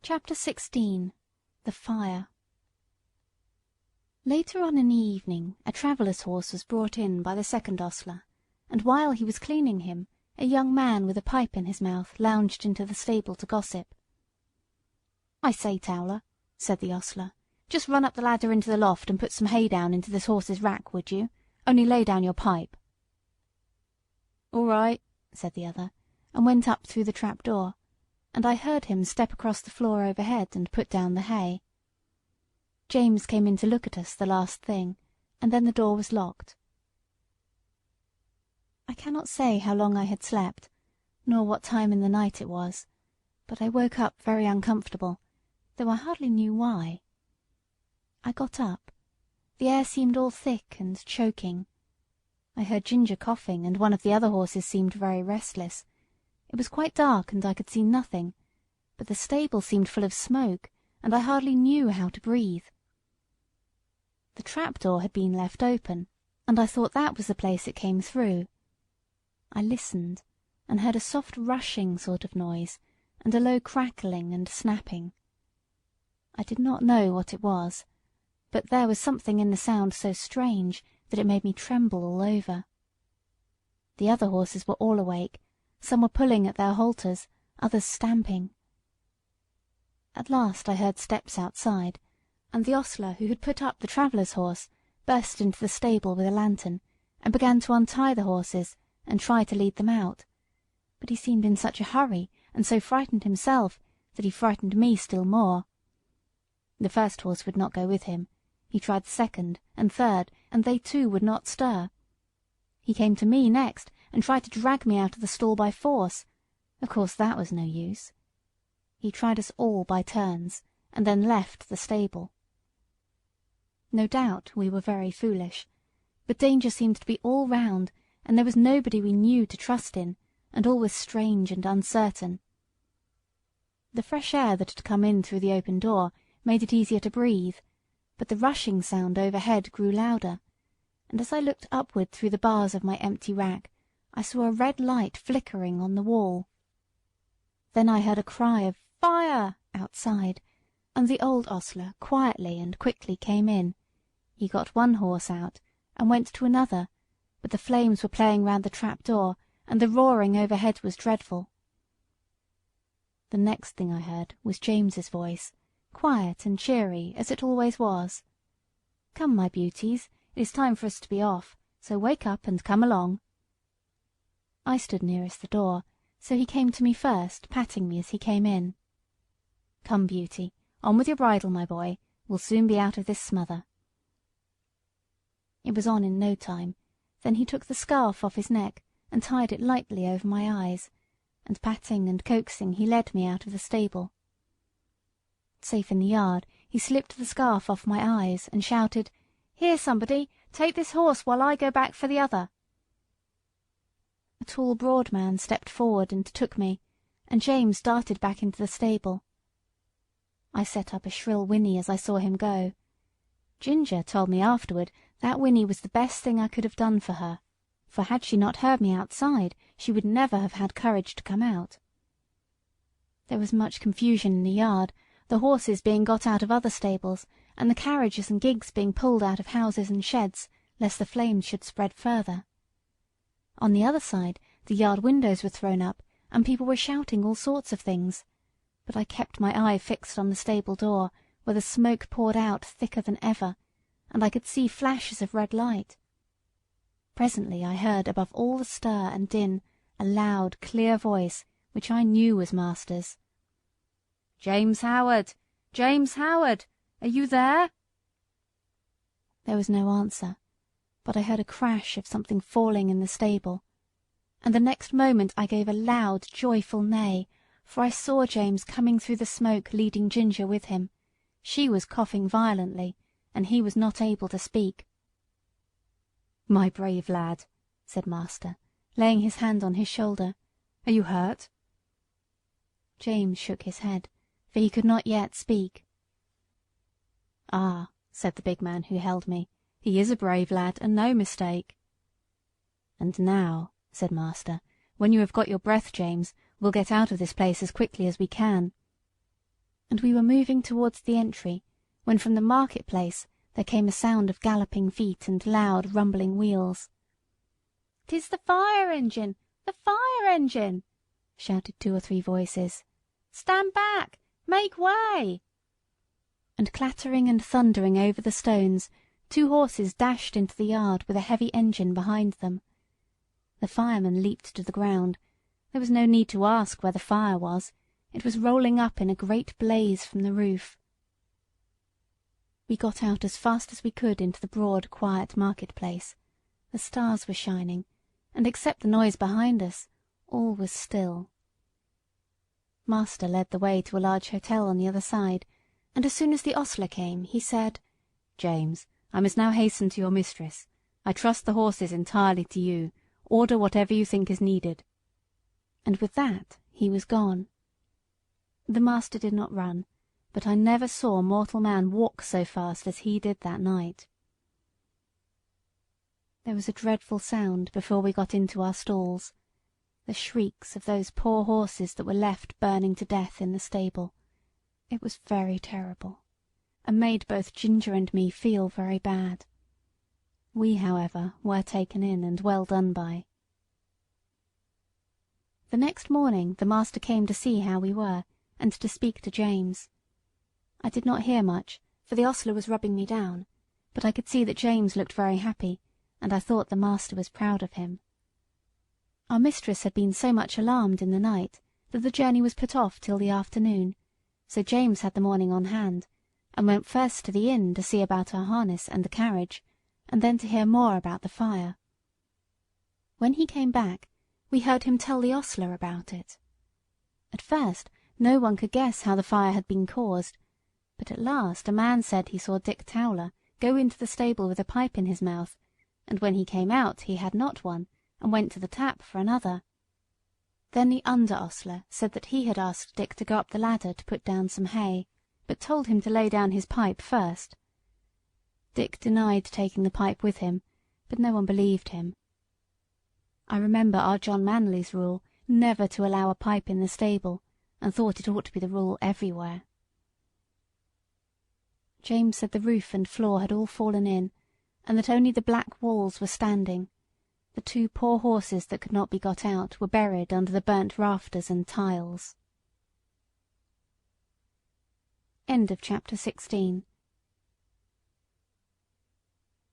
Chapter 16. The Fire. Later on in the evening a traveller's horse was brought in by the second ostler, and while he was cleaning him, a young man with a pipe in his mouth lounged into the stable to gossip. "I say, Towler," said the ostler, "just run up the ladder into the loft and put some hay down into this horse's rack, would you? Only lay down your pipe." "All right," said the other, and went up through the trap door, and I heard him step across the floor overhead and put down the hay. James came in to look at us the last thing, and then the door was locked. I cannot say how long I had slept, nor what time in the night it was, but I woke up very uncomfortable, though I hardly knew why. I got up. The air seemed all thick and choking. I heard Ginger coughing, and one of the other horses seemed very restless. It was quite dark, and I could see nothing, but the stable seemed full of smoke, and I hardly knew how to breathe. The trap-door had been left open, and I thought that was the place it came through. I listened, and heard a soft rushing sort of noise, and a low crackling and snapping. I did not know what it was, but there was something in the sound so strange that it made me tremble all over. The other horses were all awake. Some were pulling at their halters, others stamping. At last I heard steps outside, and the ostler who had put up the traveller's horse burst into the stable with a lantern, and began to untie the horses and try to lead them out. But he seemed in such a hurry, and so frightened himself, that he frightened me still more. The first horse would not go with him. He tried the second and third, and they too would not stir. He came to me next, and tried to drag me out of the stall by force. Of course that was no use. He tried us all by turns, and then left the stable. No doubt we were very foolish, but danger seemed to be all round, and there was nobody we knew to trust in, and all was strange and uncertain. The fresh air that had come in through the open door made it easier to breathe, but the rushing sound overhead grew louder, and as I looked upward through the bars of my empty rack, I saw a red light flickering on the wall. Then I heard a cry of "Fire!" outside, and the old ostler quietly and quickly came in. He got one horse out, and went to another, but the flames were playing round the trap-door, and the roaring overhead was dreadful. The next thing I heard was James's voice, quiet and cheery as it always was. "Come, my beauties, it is time for us to be off, so wake up and come along." I stood nearest the door, so he came to me first, patting me as he came in. "Come, Beauty, on with your bridle, my boy. We'll soon be out of this smother." It was on in no time. Then he took the scarf off his neck and tied it lightly over my eyes, and patting and coaxing he led me out of the stable. Safe in the yard, he slipped the scarf off my eyes and shouted, "Here, somebody, take this horse while I go back for the other." A tall, broad man stepped forward and took me, and James darted back into the stable. I set up a shrill whinny as I saw him go. Ginger told me afterward that whinny was the best thing I could have done for her, for had she not heard me outside, she would never have had courage to come out. There was much confusion in the yard, the horses being got out of other stables, and the carriages and gigs being pulled out of houses and sheds, lest the flames should spread further. On the other side, the yard windows were thrown up, and people were shouting all sorts of things, but I kept my eye fixed on the stable door, where the smoke poured out thicker than ever, and I could see flashes of red light. Presently I heard above all the stir and din a loud, clear voice, which I knew was master's. "James Howard! James Howard! Are you there?" There was no answer, but I heard a crash of something falling in the stable, and the next moment I gave a loud, joyful neigh, for I saw James coming through the smoke leading Ginger with him. She was coughing violently, and he was not able to speak. "My brave lad," said master, laying his hand on his shoulder, "are you hurt?" James shook his head, for he could not yet speak. "Ah," said the big man who held me, "he is a brave lad, and no mistake." "And now," said master, "when you have got your breath, James, we'll get out of this place as quickly as we can." and we were moving towards the entry, when from the market-place there came a sound of galloping feet and loud rumbling wheels. "'Tis the fire engine! The fire engine!" shouted 2 or 3 voices. "Stand back! Make way!" And clattering and thundering over the stones, 2 horses dashed into the yard with a heavy engine behind them. The firemen leaped to the ground. There was no need to ask where the fire was. It was rolling up in a great blaze from the roof. We got out as fast as we could into the broad, quiet market-place. The stars were shining, and except the noise behind us, all was still. Master led the way to a large hotel on the other side, and as soon as the ostler came, he said, "James, I must now hasten to your mistress. I trust the horses entirely to you. Order whatever you think is needed." And with that he was gone. The master did not run, but I never saw mortal man walk so fast as he did that night. There was a dreadful sound before we got into our stalls, the shrieks of those poor horses that were left burning to death in the stable. It was very terrible, and made both Ginger and me feel very bad. We, however, were taken in and well done by. The next morning the master came to see how we were, and to speak to James. I did not hear much, for the ostler was rubbing me down, but I could see that James looked very happy, and I thought the master was proud of him. Our mistress had been so much alarmed in the night that the journey was put off till the afternoon, so James had the morning on hand, and went first to the inn to see about our harness and the carriage, and then to hear more about the fire. When he came back, we heard him tell the ostler about it. At first no one could guess how the fire had been caused, but at last a man said he saw Dick Towler go into the stable with a pipe in his mouth, and when he came out he had not one, and went to the tap for another. Then the under-ostler said that he had asked Dick to go up the ladder to put down some hay, but told him to lay down his pipe first. Dick denied taking the pipe with him, but no one believed him. I remember our John Manley's rule never to allow a pipe in the stable, and thought it ought to be the rule everywhere. James said the roof and floor had all fallen in, and that only the black walls were standing. The 2 poor horses that could not be got out were buried under the burnt rafters and tiles. End of chapter 16.